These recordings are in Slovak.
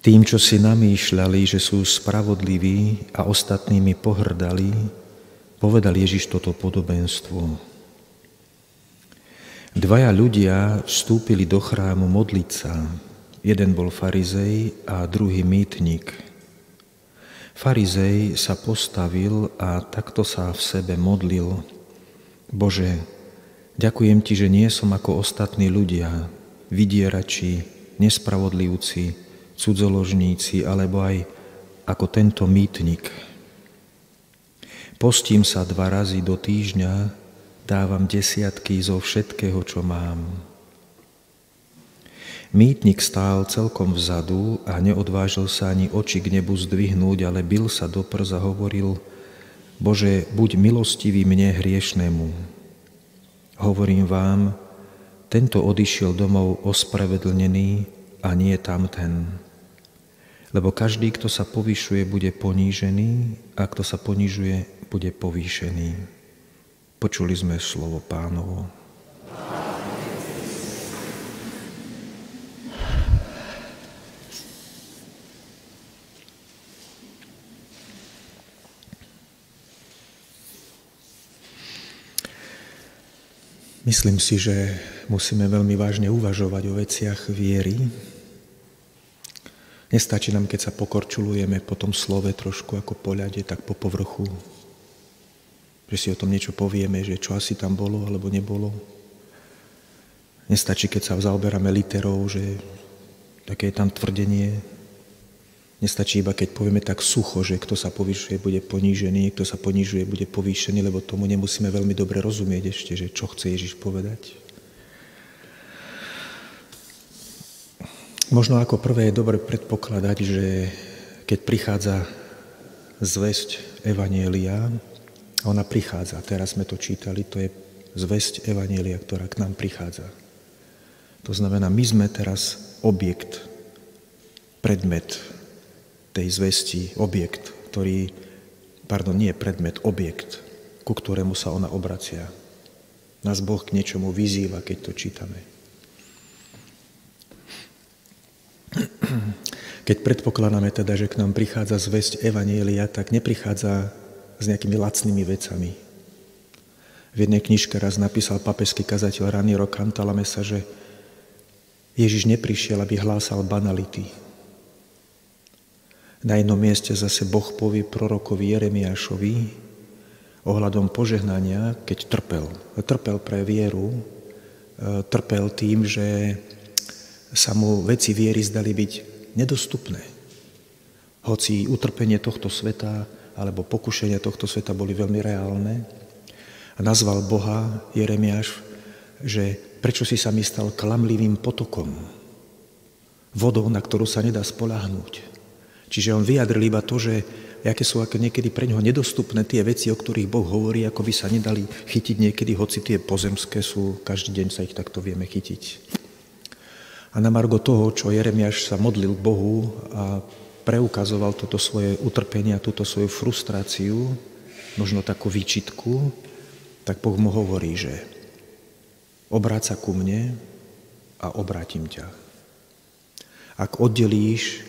Tým, čo si namýšľali, že sú spravodliví a ostatnými pohrdali, povedal Ježiš toto podobenstvo. Dvaja ľudia vstúpili do chrámu modliť sa. Jeden bol farizej a druhý mýtnik. Farizej sa postavil a takto sa v sebe modlil. Bože, ďakujem Ti, že nie som ako ostatní ľudia, vydierači, nespravodlivci, cudzoložníci, alebo aj ako tento mýtnik. Postím sa 2 razy do týždňa, dávam 10 zo všetkého, čo mám. Mýtnik stál celkom vzadu a neodvážil sa ani oči k nebu zdvihnúť, ale bil sa do prs a hovoril: Bože, buď milostivý mne hriešnému. Hovorím vám, tento odišiel domov ospravedlnený a nie tamten. Lebo každý, kto sa povyšuje, bude ponížený, a kto sa ponižuje, bude povýšený. Počuli sme slovo Pánovo. Myslím si, že musíme veľmi vážne uvažovať o veciach viery. Nestačí nám, keď sa pokorčulujeme po tom slove trošku ako po ľade, tak po povrchu. Že si o tom niečo povieme, že čo asi tam bolo alebo nebolo. Nestačí, keď sa zaoberáme literou, že také je tam tvrdenie. Nestačí iba, keď povieme tak sucho, že kto sa povyšuje, bude ponížený, kto sa ponižuje, bude povýšený, lebo tomu nemusíme veľmi dobre rozumieť ešte, že čo chce Ježiš povedať. Možno ako prvé je dobre predpokladať, že keď prichádza zvesť Evanjelia, ona prichádza, teraz sme to čítali, to je zvesť Evanjelia, ktorá k nám prichádza. To znamená, my sme teraz objekt, predmet tej zvesti, objekt, objekt, ku ktorému sa ona obracia. Nás Boh k niečomu vyzýva, keď to čítame. Keď predpokladáme teda, že k nám prichádza zvesť Evanjelia, tak neprichádza s nejakými lacnými vecami. V jednej knižke raz napísal pápežský kazateľ Raniero Cantalamessa, že Ježiš neprišiel, aby hlásal banality. Na jednom mieste zase Boh povie prorokovi Jeremiášovi ohľadom požehnania, keď trpel. Trpel pre vieru, trpel tým, že sa mu veci viery zdali byť nedostupné. Hoci utrpenie tohto sveta alebo pokušenia tohto sveta boli veľmi reálne. A nazval Boha Jeremiáš, že prečo si sa mi stal klamlivým potokom, vodou, na ktorú sa nedá spoľahnúť. Čiže on vyjadril iba to, že aké sú ako niekedy pre ňoho nedostupné tie veci, o ktorých Boh hovorí, ako by sa nedali chytiť niekedy, hoci tie pozemské sú, každý deň sa ich takto vieme chytiť. A na margo toho, čo Jeremiáš sa modlil Bohu a preukazoval toto svoje utrpenie a túto svoju frustráciu, možno takú výčitku, tak Boh mu hovorí, že obráť sa ku mne a obrátim ťa. Ak oddelíš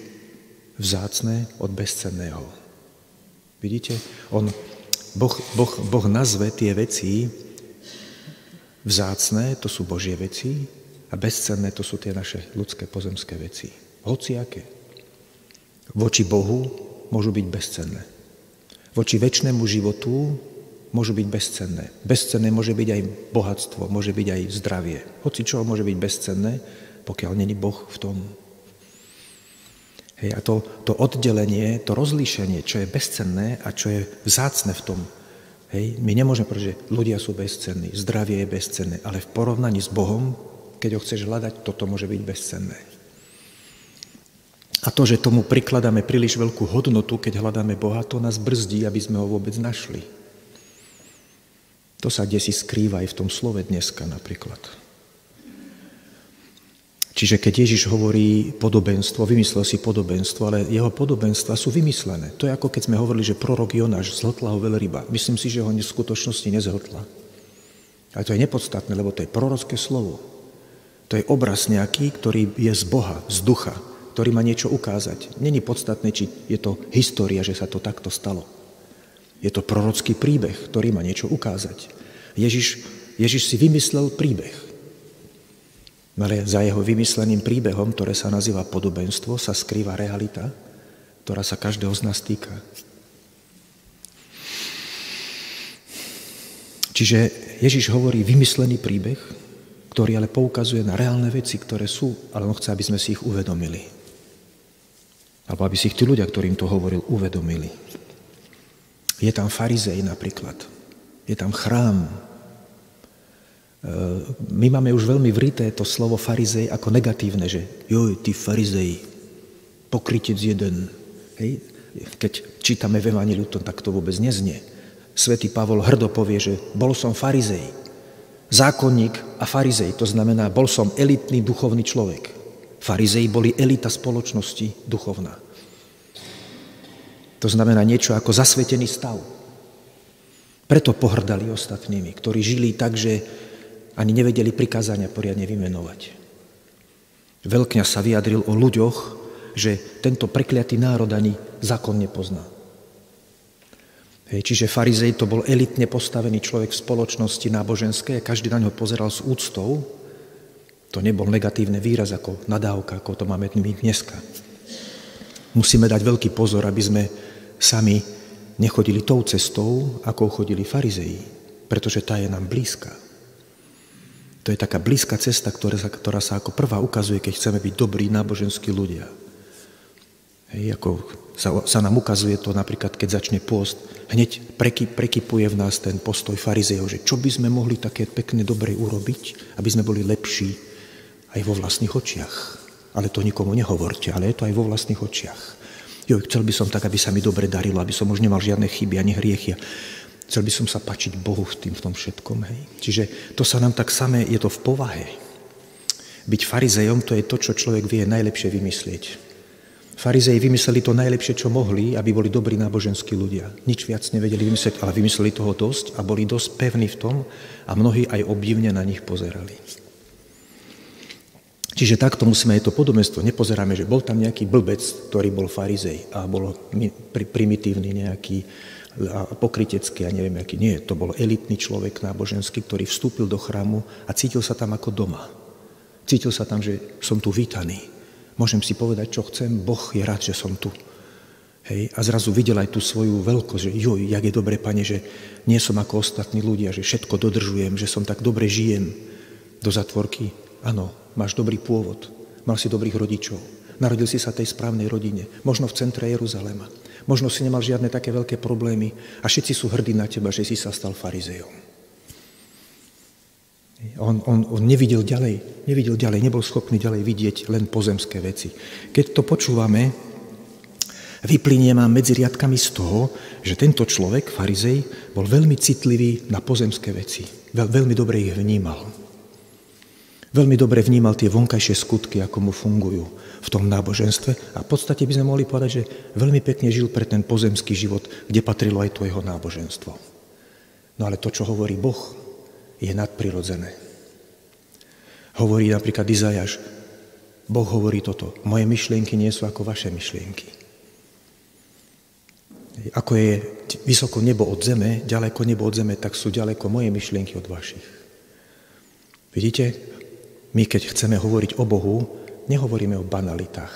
vzácne od bezcenného. Vidíte? Boh nazve tie veci vzácne, to sú Božie veci, a bezcenné, to sú tie naše ľudské pozemské veci. Hociaké. Voči Bohu môžu byť bezcenné. Voči večnému životu môžu byť bezcenné. Bezcenné môže byť aj bohatstvo, môže byť aj zdravie. Hoci čo môže byť bezcenné, pokiaľ není Boh v tom. Hej, a to oddelenie, to rozlíšenie, čo je bezcenné a čo je vzácne v tom. Hej, my nemôžeme povedať, že ľudia sú bezcenní, zdravie je bezcenné, ale v porovnaní s Bohom, keď ho chceš hľadať, toto môže byť bezcenné. A to, že tomu prikladáme príliš veľkú hodnotu, keď hľadáme Boha, to nás brzdí, aby sme ho vôbec našli. To sa kdesi skrýva aj v tom slove dneska napríklad. Čiže keď Ježiš hovorí podobenstvo, vymyslel si podobenstvo, ale jeho podobenstva sú vymyslené. To je ako keď sme hovorili, že prorok Jonáš zhltla ho veľryba. Myslím si, že ho v skutočnosti nezhltla. Ale to je nepodstatné, lebo to je prorocké slovo. To je obraz nejaký, ktorý je z Boha, z ducha. ktorý má niečo ukázať. Není podstatné, či je to história, že sa to takto stalo. Je to prorocký príbeh, ktorý má niečo ukázať. Ježiš si vymyslel príbeh. Ale za jeho vymysleným príbehom, ktoré sa nazýva podobenstvo, sa skrýva realita, ktorá sa každého z nás týka. Čiže Ježiš hovorí vymyslený príbeh, ktorý ale poukazuje na reálne veci, ktoré sú, ale on chce, aby sme si ich uvedomili. Alebo aby si ich tí ľudia, ktorým to hovoril, uvedomili. Je tam farizej napríklad. Je tam chrám. My máme už veľmi vrité to slovo farizej ako negatívne, že joj, ty farizej, pokrytec jeden. Hej? Keď čítame v Evanjeliu, tak to vôbec neznie. Svätý Pavol hrdo povie, že bol som farizej, zákonník a farizej, to znamená, bol som elitný duchovný človek. Farizei boli elita spoločnosti duchovná. To znamená niečo ako zasvetený stav. Preto pohrdali ostatnými, ktorí žili tak, že ani nevedeli prikázania poriadne vymenovať. Veľkňaz sa vyjadril o ľuďoch, že tento prekliatý národ ani zákon nepozná. Čiže farizej to bol elitne postavený človek v spoločnosti náboženskej a každý na ňo pozeral s úctou. To nebol negatívny výraz ako nadávka, ako to máme my dneska. Musíme dať veľký pozor, aby sme sami nechodili tou cestou, ako chodili farizei, pretože tá je nám blízka. To je taká blízka cesta, ktorá sa ako prvá ukazuje, keď chceme byť dobrí náboženskí ľudia. Hej, ako sa nám ukazuje to napríklad, keď začne pôst, hneď prekypuje v nás ten postoj farizejov, že čo by sme mohli také pekné, dobre urobiť, aby sme boli lepší aj vo vlastných očiach. Ale to nikomu nehovorte, ale je to aj vo vlastných očiach. Chcel by som tak, aby sa mi dobre darilo, aby som už nemal žiadne chyby ani hriechy. Chcel by som sa páčiť Bohu v tom všetkom. Hej. Čiže to sa nám tak samé, je to v povahe. Byť farizejom, to je to, čo človek vie najlepšie vymyslieť. Farizei vymysleli to najlepšie, čo mohli, aby boli dobrí náboženskí ľudia. Nič viac nevedeli vymyslieť, ale vymysleli toho dosť a boli dosť pevní v tom a mnohí aj obdivne na nich pozerali. Čiže takto musíme aj to podobenstvo. Nepozeráme, že bol tam nejaký blbec, ktorý bol farizej a bol primitívny nejaký a pokrytecký a neviem aký. Nie, to bol elitný človek náboženský, ktorý vstúpil do chrámu a cítil sa tam ako doma. Cítil sa tam, že som tu vítaný. Môžem si povedať, čo chcem, Boh je rád, že som tu. Hej? A zrazu videl aj tú svoju veľkosť, že jak je dobre, Pane, že nie som ako ostatní ľudia, že všetko dodržujem, že som tak dobre žijem do zatvorky. Áno, máš dobrý pôvod, mal si dobrých rodičov, narodil si sa tej správnej rodine, možno v centre Jeruzalema, možno si nemal žiadne také veľké problémy a všetci sú hrdí na teba, že si sa stal farizejom. On nevidel ďalej, nebol schopný ďalej vidieť len pozemské veci. Keď to počúvame, vyplynie nám medzi riadkami z toho, že tento človek, farizej, bol veľmi citlivý na pozemské veci. Veľmi dobre ich vnímal. Veľmi dobre vnímal tie vonkajšie skutky, ako mu fungujú v tom náboženstve. A v podstate by sme mohli povedať, že veľmi pekne žil pre ten pozemský život, kde patrilo aj to jeho náboženstvo. No ale to, čo hovorí Boh, je nadprirodzené. Hovorí napríklad Izajáš, Boh hovorí toto, moje myšlienky nie sú ako vaše myšlienky. Ako je vysoko nebo od zeme, ďaleko nebo od zeme, tak sú ďaleko moje myšlienky od vašich. Vidíte, my keď chceme hovoriť o Bohu, nehovoríme o banalitách.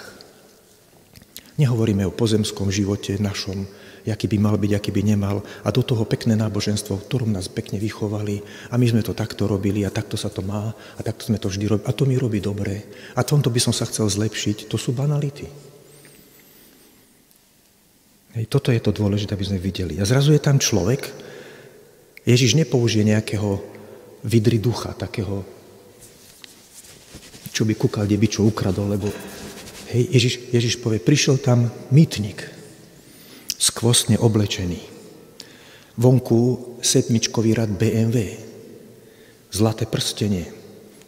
Nehovoríme o pozemskom živote našom, aký by mal byť, aký by nemal. A do toho pekné náboženstvo, v ktorom nás pekne vychovali. A my sme to takto robili a takto sa to má a takto sme to vždy robili. A to mi robí dobre. A tomto by som sa chcel zlepšiť. To sú banality. Hej, toto je to dôležité, aby sme videli. A zrazu je tam človek, Ježiš nepoužije nejakého vidry ducha, takého, čo by kúkal, kde by čo ukradol, lebo Ježiš povie, prišiel tam mýtnik, skvostne oblečený. Vonku 7-čkový rad BMW, zlaté prstenie,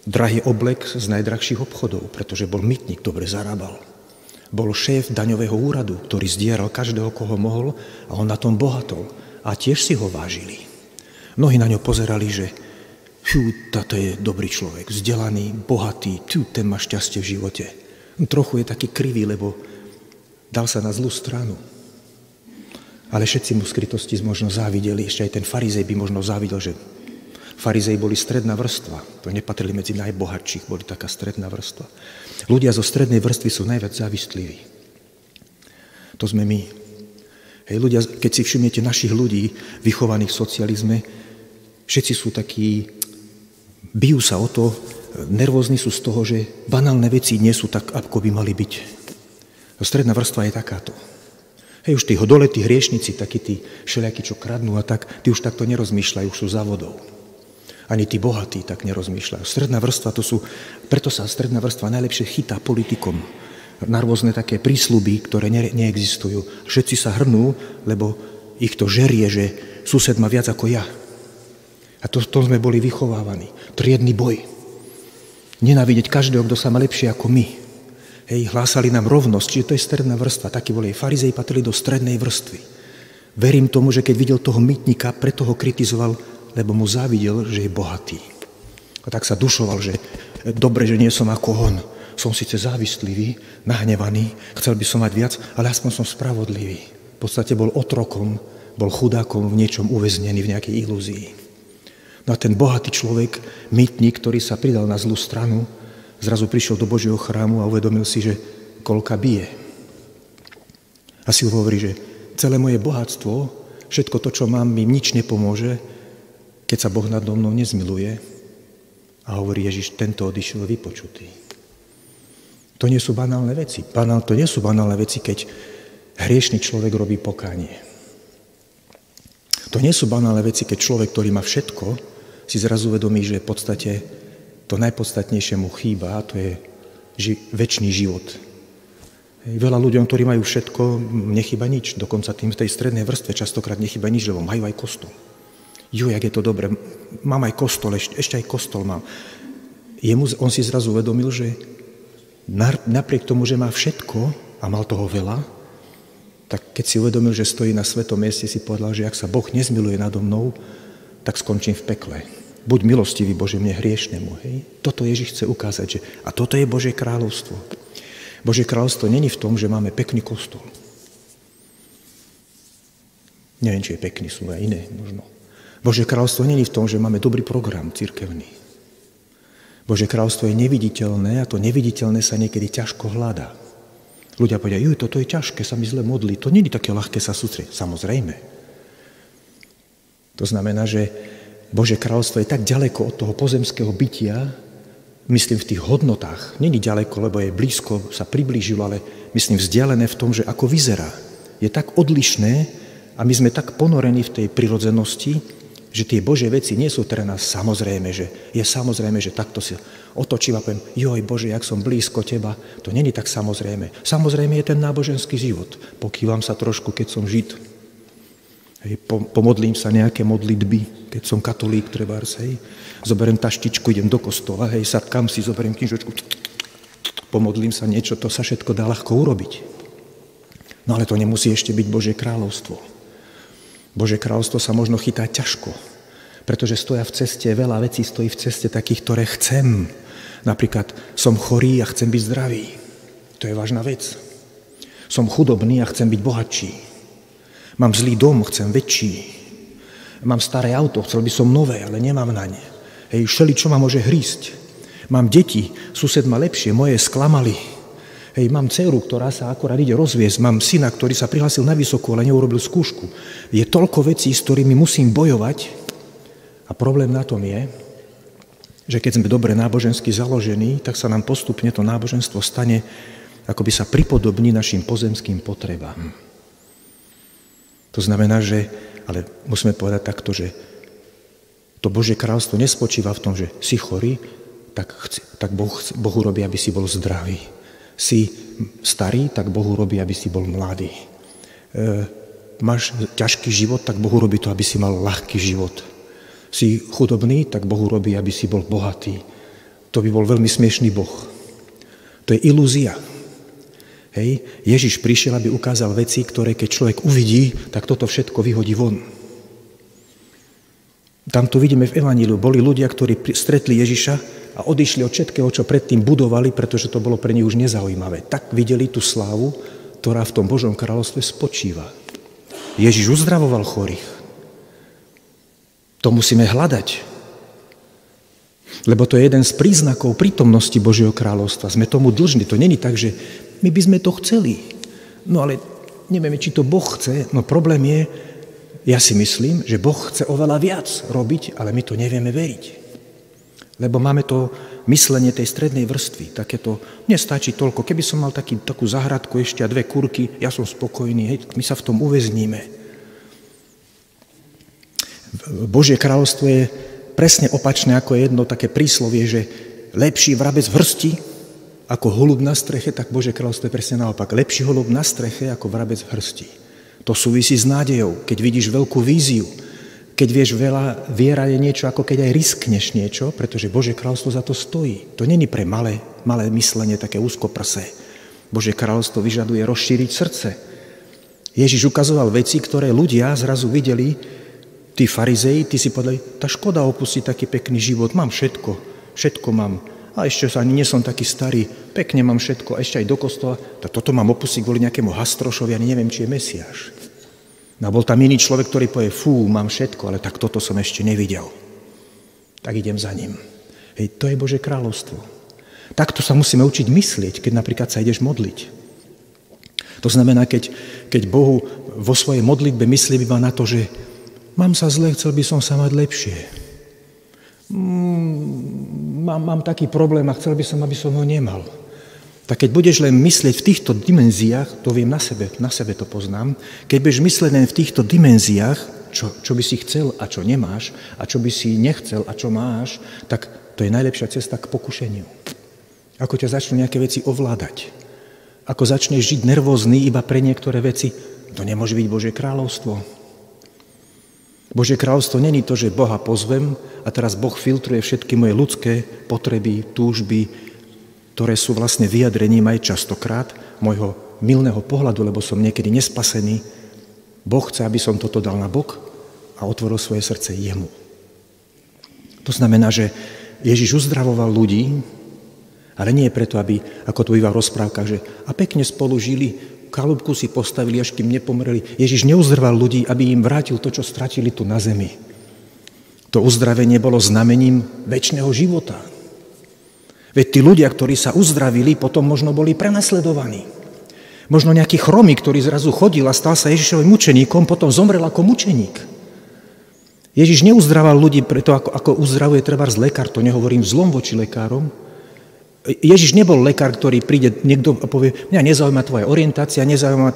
drahý oblek z najdrahších obchodov, pretože bol mýtnik, dobre zarábal. Bol šéf daňového úradu, ktorý zdieral každého, koho mohol a on na tom bohatol. A tiež si ho vážili. Mnohí na ňo pozerali, že táto je dobrý človek, vzdelaný, bohatý, ten má šťastie v živote. Trochu je taký krivý, lebo dal sa na zlú stranu. Ale všetci mu v skrytosti možno závideli, ešte aj ten farizej by možno závidel, že farizei boli stredná vrstva, to nepatrili medzi najbohatších, boli taká stredná vrstva. Ľudia zo strednej vrstvy sú najviac závisliví. To sme my. Hej, ľudia, keď si všimnete našich ľudí, vychovaných v socializme, všetci sú takí, bijú sa o to, nervózni sú z toho, že banálne veci nie sú tak, ako by mali byť. Stredná vrstva je takáto. Hej, už tí hodoletí hriešnici, takí tí všelijakí, čo kradnú a tak, tí už takto nerozmýšľajú, už sú za vodou. Ani tí bohatí tak nerozmýšľajú. Stredná vrstva to sú, preto sa stredná vrstva najlepšie chytá politikom na rôzne také prísľuby, ktoré neexistujú. Všetci sa hrnú, lebo ich to žerie, že sused má viac ako ja. A to sme boli vychovávaní. Triedny boj. Nenávidieť každého, kto sa má lepšie ako my. Hej, hlásali nám rovnosť, čiže to je stredná vrstva. Takí boli aj farizei, patrili do strednej vrstvy. Verím tomu, že keď videl toho mýtnika, preto ho kritizoval, lebo mu závidel, že je bohatý. A tak sa dušoval, že dobre, že nie som ako on. Som síce závistlivý, nahnevaný, chcel by som mať viac, ale aspoň som spravodlivý. V podstate bol otrokom, bol chudákom v niečom uväznený, v nejakej ilúzii. No a ten bohatý človek, mýtnik, ktorý sa pridal na zlú stranu, zrazu prišiel do Božieho chrámu a uvedomil si, že koľka bije. A si hovorí, že celé moje bohatstvo, všetko to, čo mám, mi nič nepomôže, keď sa Boh nado mnou nezmiluje. A hovorí Ježiš, tento odišiel vypočutý. To nie sú banálne veci. To nie sú banálne veci, keď hriešný človek robí pokánie. To nie sú banálne veci, keď človek, ktorý má všetko, si zrazu uvedomí, že v podstate to najpodstatnejšie mu chýba, a to je večný život. Veľa ľuďom, ktorí majú všetko, nechýba nič. Dokonca tým v tej strednej vrstve častokrát nechýba nič, lebo majú aj kostol. Jak je to dobre, mám aj kostol, ešte aj kostol mám. On si zrazu uvedomil, že napriek tomu, že má všetko a mal toho veľa, tak keď si uvedomil, že stojí na svetom mieste, si povedal, že ak sa Boh nezmiluje nado mnou, tak skončím v pekle. Buď milostivý, Bože, mne hriešnemu. Hej? Toto Ježiš chce ukázať, že a toto je Božie kráľovstvo. Božie kráľovstvo není v tom, že máme pekný kostol. Neviem, či je pekný, sú aj iné možno. Božie kráľovstvo není v tom, že máme dobrý program cirkevný. Božie kráľovstvo je neviditeľné a to neviditeľné sa niekedy ťažko hľadá. Ľudia povedia, toto je ťažké, sa mi zle modlí. To nie je také ľahké sa sústrediť. Samozrejme. To znamená, že Božie kráľovstvo je tak ďaleko od toho pozemského bytia, myslím v tých hodnotách. Nie je ďaleko, lebo je blízko, sa priblížilo, ale myslím vzdialené v tom, že ako vyzerá. Je tak odlišné a my sme tak ponorení v tej prirodzenosti, že tie Božie veci nie sú pre nás samozrejme, že takto si otočím a poviem, Bože, jak som blízko Teba, to není tak samozrejme. Samozrejme je ten náboženský život. Pokývam sa trošku, keď som Žid. Pomodlím sa nejaké modlitby, keď som katolík, trebárs, zoberiem taštičku, idem do kostola, sadkám si, zoberiem knižočku, pomodlím sa niečo, to sa všetko dá ľahko urobiť. No ale to nemusí ešte byť Božie kráľovstvo. Božie kráľovstvo sa možno chytá ťažko, pretože stoja v ceste, veľa vecí stojí v ceste takých, ktoré chcem. Napríklad som chorý a chcem byť zdravý. To je vážna vec. Som chudobný a chcem byť bohatší. Mám zlý dom, chcem väčší. Mám staré auto, chcel by som nové, ale nemám na ne. Všeličo ma môže hrísť. Mám deti, sused má lepšie, moje sklamali. Mám dceru, ktorá sa akorát ide rozviesť, mám syna, ktorý sa prihlásil na vysokú, ale neurobil skúšku. Je toľko vecí, s ktorými musím bojovať a problém na tom je, že keď sme dobre nábožensky založení, tak sa nám postupne to náboženstvo stane, ako by sa pripodobní našim pozemským potrebám. To znamená, ale musíme povedať takto, že to Božie kráľstvo nespočíva v tom, že si chorý, tak Boh urobí, aby si bol zdravý. Si starý, tak Boh urobí, aby si bol mladý. Máš ťažký život, tak Boh urobí to, aby si mal ľahký život. Si chudobný, tak Boh urobí, aby si bol bohatý. To by bol veľmi smiešný Boh. To je ilúzia. Ježiš prišiel, aby ukázal veci, ktoré keď človek uvidí, tak toto všetko vyhodí von. Tam to vidíme v Evaníliu. Boli ľudia, ktorí stretli Ježiša, a odišli od všetkého, čo predtým budovali, pretože to bolo pre nich už nezaujímavé. Tak videli tú slávu, ktorá v tom Božom kráľovstve spočíva. Ježiš uzdravoval chorých. To musíme hľadať. Lebo to je jeden z príznakov prítomnosti Božieho kráľovstva. Sme tomu dlžní. To není tak, že my by sme to chceli. No ale nevieme, či to Boh chce. No problém je, ja si myslím, že Boh chce oveľa viac robiť, ale my to nevieme veriť. Lebo máme to myslenie tej strednej vrstvy. Takéto, nestačí toľko. Keby som mal takú záhradku ešte a 2 kurky, ja som spokojný. Hej, my sa v tom uväzníme. Božie kráľovstvo je presne opačné ako jedno také príslovie, že lepší vrabec v hrsti ako holub na streche, tak Božie kráľovstvo je presne naopak. Lepší holub na streche ako vrabec v hrsti. To súvisí s nádejou, keď vidíš veľkú víziu, keď vieš veľa, viera je niečo, ako keď aj riskneš niečo, pretože Božie kráľovstvo za to stojí. To není pre malé myslenie, také úzkoprsé. Božie kráľovstvo vyžaduje rozšíriť srdce. Ježiš ukazoval veci, ktoré ľudia zrazu videli. Tí farizeji, tí si povedali, tá škoda opustiť taký pekný život, mám všetko mám. A ešte sa ani nie som taký starý, pekne mám všetko, a ešte aj do kostola. Toto mám opustiť kvôli nejakému Hastrošovi, ani neviem, či je Mesiáš. No bol tam iný človek, ktorý povie, mám všetko, ale tak toto som ešte nevidel. Tak idem za ním. Hej, to je Božie kráľovstvo. Takto sa musíme učiť myslieť, keď napríklad sa ideš modliť. To znamená, keď Bohu vo svojej modlitbe myslí iba na to, že mám sa zle, chcel by som sa mať lepšie. Mám taký problém a chcel by som, aby som ho nemal. Tak keď budeš len myslieť v týchto dimenziách, to viem na sebe to poznám, keď budeš myslieť len v týchto dimenziách, čo by si chcel a čo nemáš, a čo by si nechcel a čo máš, tak to je najlepšia cesta k pokušeniu. Ako ťa začnú nejaké veci ovládať. Ako začneš žiť nervózny iba pre niektoré veci, to nemôže byť Božie kráľovstvo. Božie kráľovstvo není to, že Boha pozvem a teraz Boh filtruje všetky moje ľudské potreby, túžby, ktoré sú vlastne vyjadrením aj častokrát môjho mylného pohľadu, lebo som niekedy nespasený. Boh chce, aby som toto dal na bok a otvoril svoje srdce jemu. To znamená, že Ježiš uzdravoval ľudí, ale nie preto, aby, ako to býva v rozprávkach, že a pekne spolu žili, kalúbku si postavili, až kým nepomreli. Ježiš neuzdraval ľudí, aby im vrátil to, čo stratili tu na zemi. To uzdravenie bolo znamením večného života. Veď tí ľudia, ktorí sa uzdravili, potom možno boli prenasledovaní. Možno nejaký chromý, ktorý zrazu chodil a stal sa Ježišovým mučeníkom, potom zomrel ako mučeník. Ježiš neuzdraval ľudí preto, ako uzdravuje trebárs lekár, to nehovorím zlom voči lekárom. Ježiš nebol lekár, ktorý príde niekto a povie, mňa nezaujíma tvoja orientácia, nezaujíma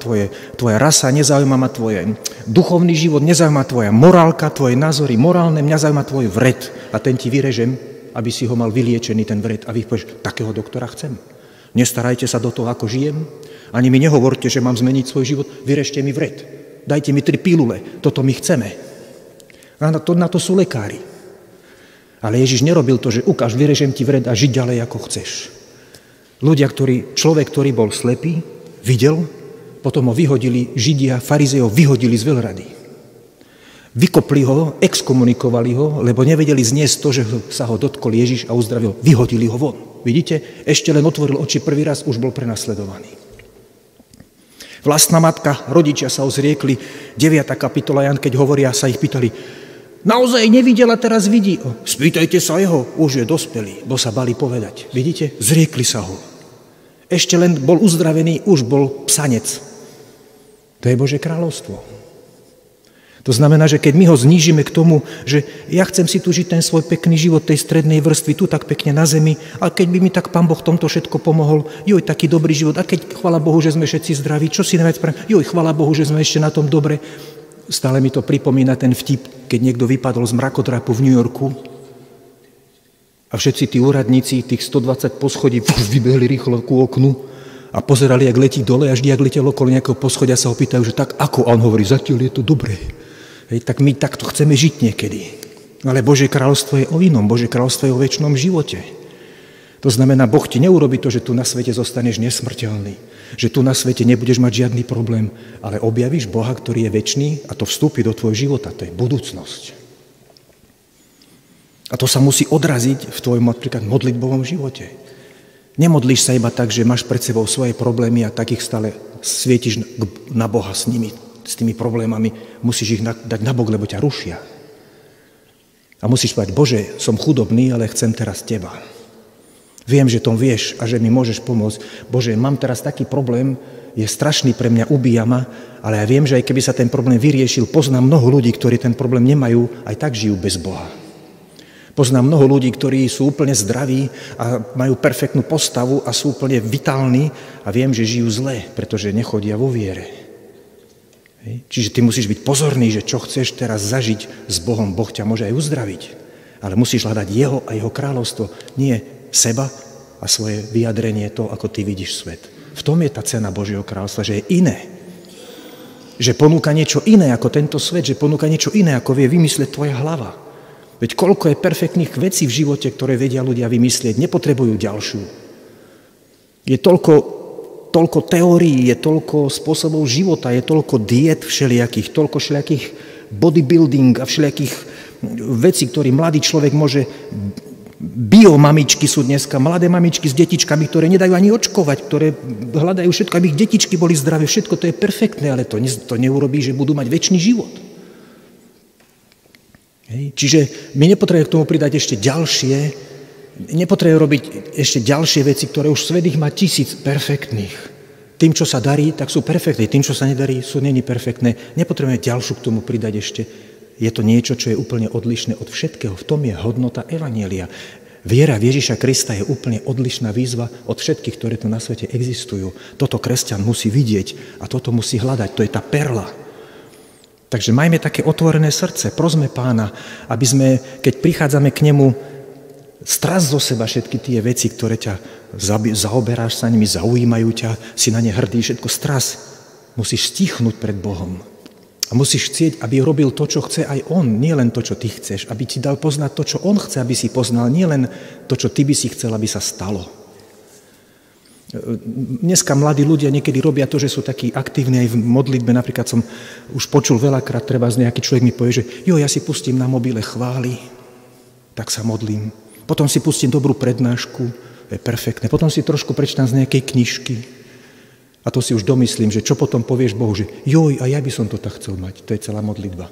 tvoja rasa, nezaujíma ma tvoj duchovný život, nezaujíma tvoja morálka, tvoje názory morálne, mňa zaujíma tvoj vred a ten ti vyrežem, aby si ho mal vyliečený ten vred. A vy povieš, takého doktora chcem. Nestarajte sa do toho, ako žijem, ani mi nehovorte, že mám zmeniť svoj život, vyrežte mi vred. Dajte mi 3 pilule, toto my chceme. A na to sú lekári. Ale Ježiš nerobil to, že ukáž, vyrežem ti vred a žiť ďalej, ako chceš. Človek, ktorý bol slepý, videl, potom ho vyhodili Židia, farizejov vyhodili z veľrady. Vykopli ho, exkomunikovali ho, lebo nevedeli zniesť to, že sa ho dotkol Ježiš a uzdravil. Vyhodili ho von. Vidíte? Ešte len otvoril oči prvý raz, už bol prenasledovaný. Vlastná matka, rodičia sa ho zriekli. 9. kapitola Jan, keď hovoria, sa ich pýtali, naozaj nevidel a teraz vidí. Spýtajte sa jeho, už je dospelý, bo sa bali povedať. Vidíte? Zriekli sa ho. Ešte len bol uzdravený, už bol psanec. To je Božie kráľovstvo. To znamená, že keď my ho znížime k tomu, že ja chcem si tu žiť ten svoj pekný život tej strednej vrstvy, tu tak pekne na zemi, a keď by mi tak Pán Boh tomto všetko pomohol, joj, taký dobrý život, a keď chvála Bohu, že sme všetci zdraví, čo si najviac pravím, joj, chvála Bohu, že sme ešte na tom dobre. Stále mi to pripomína ten vtip, keď niekto vypadol z mrakodrapu v New Yorku a všetci tí úradníci, tých 120 poschodí, vybehli rýchlo ku oknu a pozerali, jak letí dole, až jak letel okolo nejakého poschodia, sa ho pýtajú, že tak ako? A on hovorí, zatiaľ je to dobré. Hej, tak my takto chceme žiť niekedy. Ale Božie kráľovstvo je o inom. Božie kráľovstvo je o večnom živote. To znamená, Boh ti neurobí to, že tu na svete zostaneš nesmrteľný. Že tu na svete nebudeš mať žiadny problém. Ale objavíš Boha, ktorý je večný a to vstúpi do tvojho života. To je budúcnosť. A to sa musí odraziť v tvojom napríklad modlitbovom živote. Nemodlíš sa iba tak, že máš pred sebou svoje problémy a tak ich stále svietiš na Boha s nimi, s tými problémami. Musíš ich dať na bok, lebo ťa rušia. A musíš povedať, Bože, som chudobný, ale chcem teraz teba. Viem, že tom vieš a že mi môžeš pomôcť. Bože, mám teraz taký problém, je strašný pre mňa, ubíja ma, ale ja viem, že aj keby sa ten problém vyriešil, poznám mnoho ľudí, ktorí ten problém nemajú, aj tak žijú bez Boha. Poznám mnoho ľudí, ktorí sú úplne zdraví a majú perfektnú postavu a sú úplne vitálni a viem, že žijú zle, pretože nechodia vo viere. Čiže ty musíš byť pozorný, že čo chceš teraz zažiť s Bohom. Boh ťa môže aj uzdraviť, ale musíš hľadať Jeho a Jeho kráľovstvo, nie seba a svoje vyjadrenie to, ako ty vidíš svet. V tom je tá cena Božieho kráľovstva, že je iné. Že ponúka niečo iné ako tento svet, že ponúka niečo iné, ako vie vymyslieť tvoja hlava. Veď koľko je perfektných vecí v živote, ktoré vedia ľudia vymyslieť, nepotrebujú ďalšiu. Je toľko teórií, je toľko spôsobov života, je toľko diet všelijakých, toľko všelijakých bodybuilding a všelijakých vecí, ktorý mladý človek môže... Biomamičky sú dneska, mladé mamičky s detičkami, ktoré nedajú ani očkovať, ktoré hľadajú všetko, aby ich detičky boli zdravé, všetko to je perfektné, ale to neurobí, že budú mať večný život. Čiže my nepotrebujeme k tomu pridať ešte ďalšie, nepotrebujeme robiť ešte ďalšie veci, ktoré už svet ich má 1000 perfektných. Tým, čo sa darí, tak sú perfektné, tým, čo sa nedarí, sú není perfektné. Nepotrebujeme ďalšiu k tomu pridať ešte. Je to niečo, čo je úplne odlišné od všetkého. V tom je hodnota evanjelia. Viera v Ježiša Krista je úplne odlišná výzva od všetkých, ktoré tu na svete existujú. Toto kresťan musí vidieť a toto musí hľadať. To je tá perla. Takže majme také otvorené srdce. Prosme Pána, aby sme, keď prichádzame k nemu, stras zo seba všetky tie veci, ktoré ťa zaoberáš sa nimi, zaujímajú ťa, si na ne hrdý, všetko stras. Musíš stichnúť pred Bohom. A musíš chcieť, aby robil to, čo chce aj on, nie len to, čo ty chceš. Aby ti dal poznať to, čo on chce, aby si poznal, nie len to, čo ty by si chcel, aby sa stalo. Dneska mladí ľudia niekedy robia to, že sú takí aktívni aj v modlitbe. Napríklad som už počul veľakrát, treba nejaký človek mi povie, že ja si pustím na mobile chvály, tak sa modlím. Potom si pustím dobrú prednášku, je perfektné. Potom si trošku prečítam z nejakej knižky. A to si už domyslím, že čo potom povieš Bohu, že a ja by som to tak chcel mať. To je celá modlitba.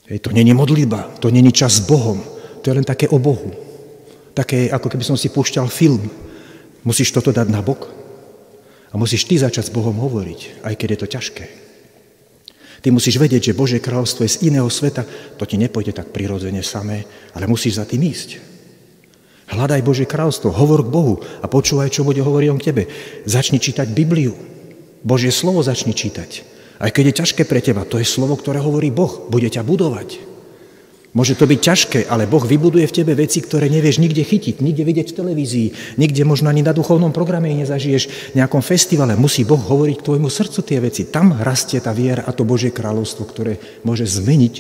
To nie je modlitba, to nie je čas s Bohom. To je len také o Bohu. Také, ako keby som si púšťal film. Musíš toto dať na bok a musíš ty začať s Bohom hovoriť, aj keď je to ťažké. Ty musíš vedieť, že Božie kráľovstvo je z iného sveta. To ti nepôjde tak prirodzene samé, ale musíš za tým ísť. Hľadaj Božie kráľovstvo, hovor k Bohu a počúvaj, čo bude hovoriť on k tebe. Začni čítať Bibliu. Božie slovo začni čítať. Aj keď je ťažké pre teba, to je slovo, ktoré hovorí Boh. Bude ťa budovať. Môže to byť ťažké, ale Boh vybuduje v tebe veci, ktoré nevieš nikde chytiť, nikde vidieť v televízii, nikde možno ani na duchovnom programe nezažiješ, v nejakom festivale. Musí Boh hovoriť k tvojmu srdcu tie veci. Tam rastie tá viera a to Božie kráľovstvo, ktoré môže zmeniť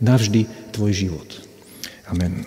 navždy tvoj život. Amen.